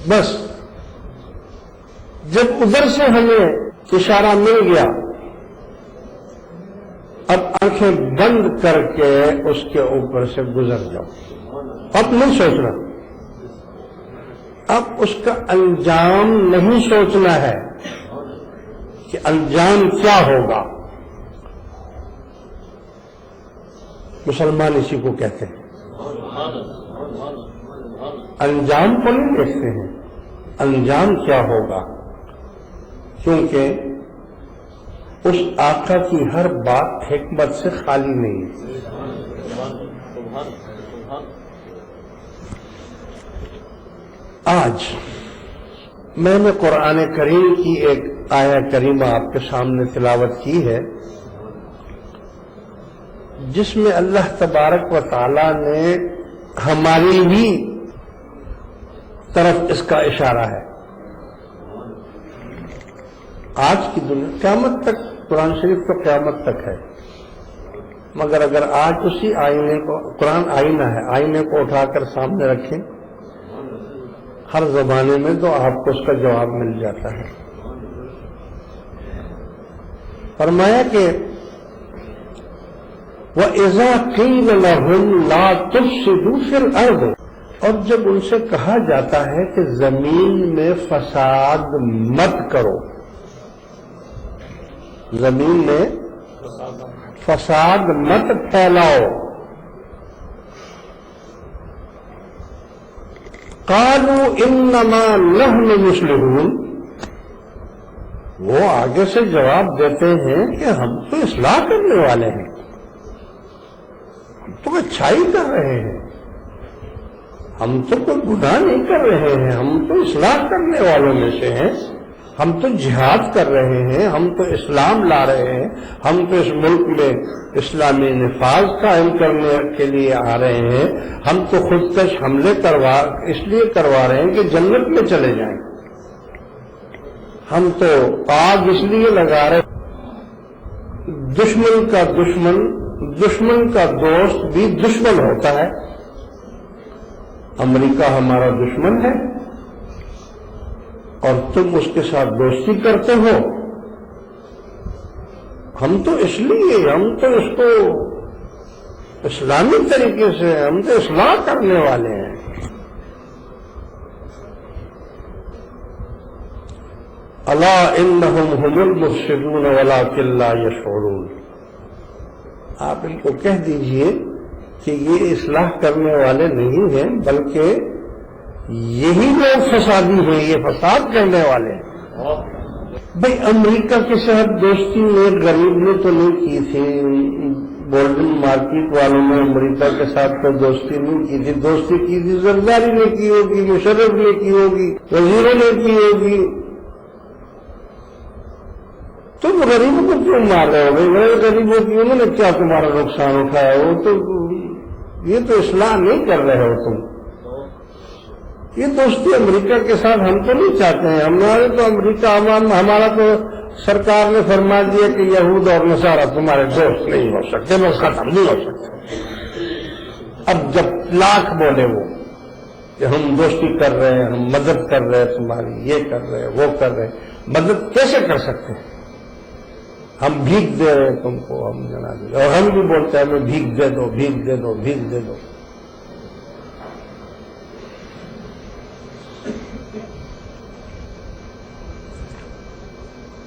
بس جب ادھر سے ہمیں اشارہ مل گیا، اب آنکھیں بند کر کے اس کے اوپر سے گزر جاؤ، اب نہیں سوچنا، اب اس کا انجام نہیں سوچنا ہے کہ انجام کیا ہوگا۔ مسلمان اسی کو کہتے ہیں، انجام کو نہیں دیکھتے ہیں، انجام کیا ہوگا، کیونکہ اس آقا کی ہر بات حکمت سے خالی نہیں ہے۔ آج میں نے قرآن کریم کی ایک آیہ کریمہ آپ کے سامنے تلاوت کی ہے، جس میں اللہ تبارک و تعالی نے ہماری بھی طرف اس کا اشارہ ہے۔ آج کی دنیا قیامت تک، قرآن شریف تو قیامت تک ہے، مگر اگر آج اسی آئینے کو، قرآن آئینہ ہے، آئینے کو اٹھا کر سامنے رکھیں ہر زمانے میں تو آپ کو اس کا جواب مل جاتا ہے۔ فرمایا کہ وَإِذَا قِيلَ لَهُمْ لَا تُفْسِدُوا فِي الْأَرْضِ، اور جب ان سے کہا جاتا ہے کہ زمین میں فساد مت کرو، زمین میں فساد مت پھیلاؤ، قالوا انما نحن مصلحون، وہ آگے سے جواب دیتے ہیں کہ ہم تو اصلاح کرنے والے ہیں، ہم تو اچھائی کر رہے ہیں، ہم تو کوئی گناہ نہیں کر رہے ہیں، ہم تو اصلاح کرنے والوں میں سے ہیں، ہم تو جہاد کر رہے ہیں، ہم تو اسلام لا رہے ہیں، ہم تو اس ملک میں اسلامی نفاذ قائم کرنے کے لیے آ رہے ہیں، ہم تو خود کش حملے اس لیے کروا رہے ہیں کہ جنت میں چلے جائیں، ہم تو آگ اس لیے لگا رہے ہیں۔ دشمن کا دشمن، دشمن کا دوست بھی دشمن ہوتا ہے۔ امریکہ ہمارا دشمن ہے اور تم اس کے ساتھ دوستی کرتے ہو، ہم تو اس لیے، ہم تو اس کو اسلامی طریقے سے، ہم تو اصلاح کرنے والے ہیں۔ الا انہم ھم المفسدون ولکن لا یشعرون، آپ ان کو کہہ دیجئے کہ یہ اصلاح کرنے والے نہیں ہیں، بلکہ یہی لوگ فسادی ہیں، یہ فساد کرنے والے ہیں۔ بھئی امریکہ کے ساتھ دوستی میں غریب نے تو نہیں کی تھی، گولڈن مارکیٹ والوں نے امریکہ کے ساتھ تو دوستی نہیں کی تھی، دوستی کی تھی زرداری نے کی ہوگی، مشرف نے کی ہوگی، وزیروں نے کی ہوگی۔ تم غریبوں کو کیوں مار رہے ہو؟ بھائی غریبوں کی انہوں نے کیا تمہارا نقصان اٹھایا؟ وہ تو یہ تو اصلاح نہیں کر رہے ہو تم۔ یہ دوستی امریکہ کے ساتھ ہم تو نہیں چاہتے ہیں، ہمارے تو امریکہ عوام، ہمارا تو سرکار نے فرما دیا کہ یہود اور نصارہ تمہارے دوست نہیں ہو سکتے، بس ختم نہیں ہو سکتے۔ اب جب لاکھ بولے وہ کہ ہم دوستی کر رہے ہیں، ہم مدد کر رہے ہیں تمہاری، یہ کر رہے ہیں، وہ کر رہے ہیں، مدد کیسے کر سکتے ہیں؟ ہم بھیک دے رہے ہیں تم کو، ہم جناب، اور ہم بھی بولتے ہیں ہمیں بھیک دے دو، بھیک دے دو، بھیک دے دو۔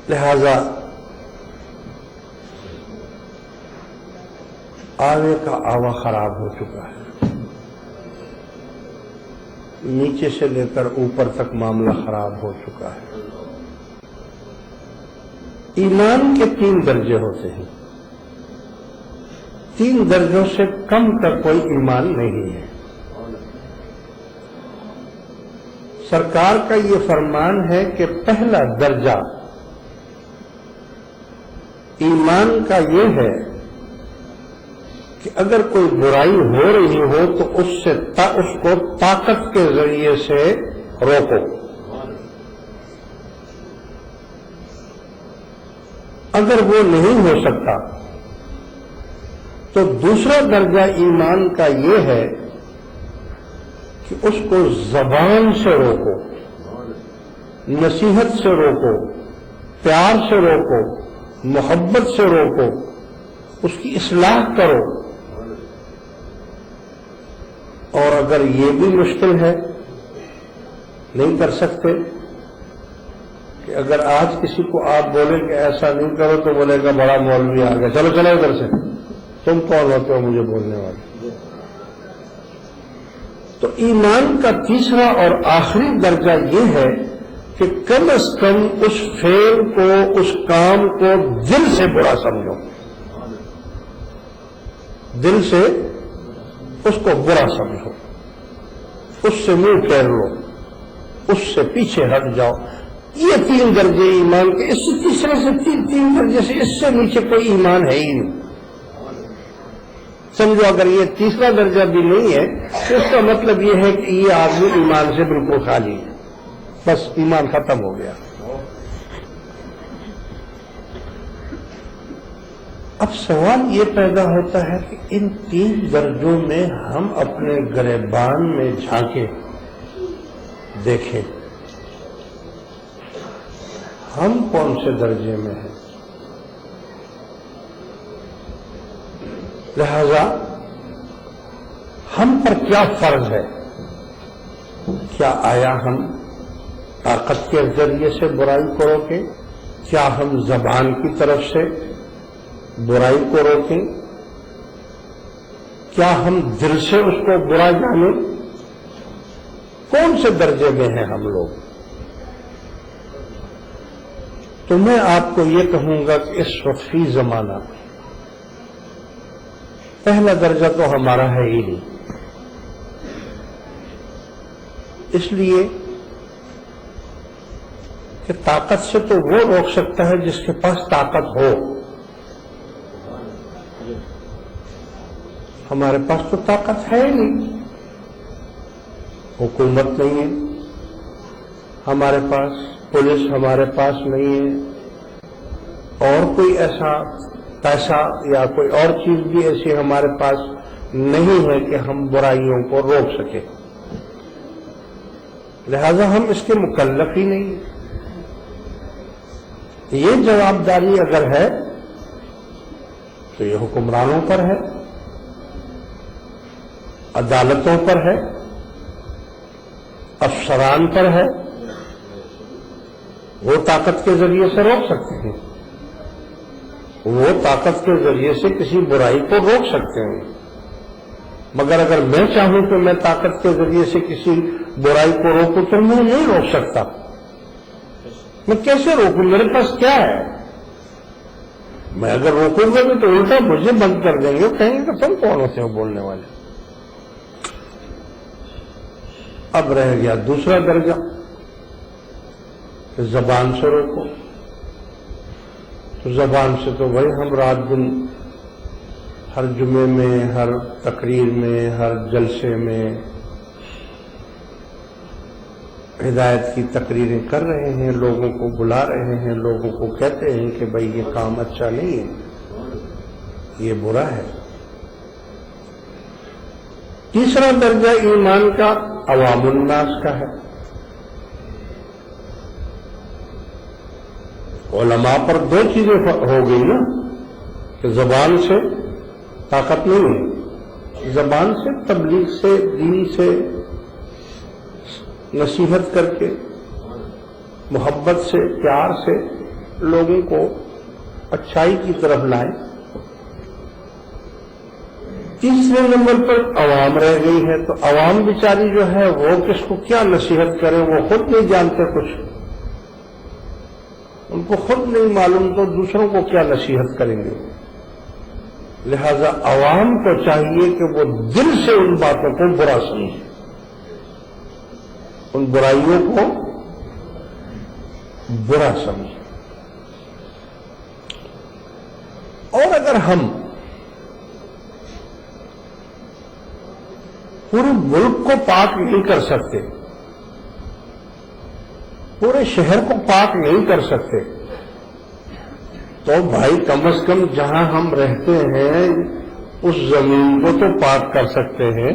لہذا آگے کا آوا خراب ہو چکا ہے، نیچے سے لے کر اوپر تک معاملہ خراب ہو چکا ہے۔ ایمان کے 3 درجے ہوتے ہیں، 3 درجوں سے کم کا کوئی ایمان نہیں ہے۔ سرکار کا یہ فرمان ہے کہ پہلا درجہ ایمان کا یہ ہے کہ اگر کوئی برائی ہو رہی ہو تو اس کو طاقت کے ذریعے سے روکو، اگر وہ نہیں ہو سکتا تو دوسرا درجہ ایمان کا یہ ہے کہ اس کو زبان سے روکو، نصیحت سے روکو، پیار سے روکو، محبت سے روکو، اس کی اصلاح کرو. اور اگر یہ بھی مشکل ہے، نہیں کر سکتے، کہ اگر آج کسی کو آپ بولیں کہ ایسا نہیں کرو تو بولے گا بڑا مولوی آ گیا، چلو چلو ادھر سے، تم کون ہوتے ہو مجھے بولنے والے. تو ایمان کا تیسرا اور آخری درجہ یہ ہے کہ کم از کم اس فعل کو، اس کام کو دل سے برا سمجھو، دل سے اس کو برا سمجھو، اس سے منہ پھیر لو، اس سے پیچھے ہٹ جاؤ. یہ 3 درجے ایمان کے، اس سے تیسرے سے 3 درجے سے اس سے نیچے کوئی ایمان ہے ہی نہیں. سمجھو اگر یہ تیسرا درجہ بھی نہیں ہے تو اس کا مطلب یہ ہے کہ یہ آدمی ایمان سے بالکل خالی ہے، بس ایمان ختم ہو گیا. اب سوال یہ پیدا ہوتا ہے کہ ان 3 درجوں میں ہم اپنے گریبان میں جھانکے دیکھیں ہم کون سے درجے میں ہیں. لہذا ہم پر کیا فرض ہے؟ کیا آیا ہم طاقت کے ذریعے سے برائی کو روکیں؟ کیا ہم زبان کی طرف سے برائی کو روکیں؟ کیا ہم دل سے اس کو برا جانیں؟ کون سے درجے میں ہیں ہم لوگ؟ تو میں آپ کو یہ کہوں گا کہ اس وقت فی زمانہ پہلا درجہ تو ہمارا ہے ہی نہیں، اس لیے کہ طاقت سے تو وہ روک سکتا ہے جس کے پاس طاقت ہو. ہمارے پاس تو طاقت ہے ہی نہیں، حکومت نہیں ہے ہمارے پاس، پولیس ہمارے پاس نہیں ہے، اور کوئی ایسا پیسہ یا کوئی اور چیز بھی ایسی ہمارے پاس نہیں ہے کہ ہم برائیوں کو روک سکیں. لہذا ہم اس کے مکلف ہی نہیں. یہ جوابداری اگر ہے تو یہ حکمرانوں پر ہے، عدالتوں پر ہے، افسران پر ہے. وہ طاقت کے ذریعے سے روک سکتے ہیں، وہ طاقت کے ذریعے سے کسی برائی کو روک سکتے ہیں. مگر اگر میں چاہوں کہ میں طاقت کے ذریعے سے کسی برائی کو روکوں تو میں نہیں روک سکتا. میں کیسے روکوں؟ میرے پاس کیا ہے؟ میں اگر روکوں گا تو الٹا مجھے بند کر دیں گے، کہیں گے کہ تم کون ہوتے ہو بولنے والے. اب رہ گیا دوسرا درجہ، زبان سے روکو. تو زبان سے تو بھائی ہم رات دن ہر جمعے میں، ہر تقریر میں، ہر جلسے میں ہدایت کی تقریریں کر رہے ہیں، لوگوں کو بلا رہے ہیں، لوگوں کو کہتے ہیں کہ بھائی یہ کام اچھا نہیں ہے، یہ برا ہے. تیسرا درجہ ایمان کا عوام الناس کا ہے. علماء پر 2 چیزیں ہو گئی نا، کہ زبان سے طاقت نہیں ہے، زبان سے تبلیغ سے، دین سے نصیحت کر کے، محبت سے، پیار سے لوگوں کو اچھائی کی طرف لائیں. تیسرے نمبر پر عوام رہ گئی ہے. تو عوام بیچاری جو ہے وہ کس کو کیا نصیحت کرے، وہ خود نہیں جانتے کچھ، ان کو خود نہیں معلوم تو دوسروں کو کیا نصیحت کریں گے. لہذا عوام کو چاہیے کہ وہ دل سے ان باتوں کو برا سمجھے، ان برائیوں کو برا سمجھے. اور اگر ہم پورے ملک کو پاک نہیں کر سکتے، پورے شہر کو پاک نہیں کر سکتے، تو بھائی کم از کم جہاں ہم رہتے ہیں اس زمین کو تو پاک کر سکتے ہیں.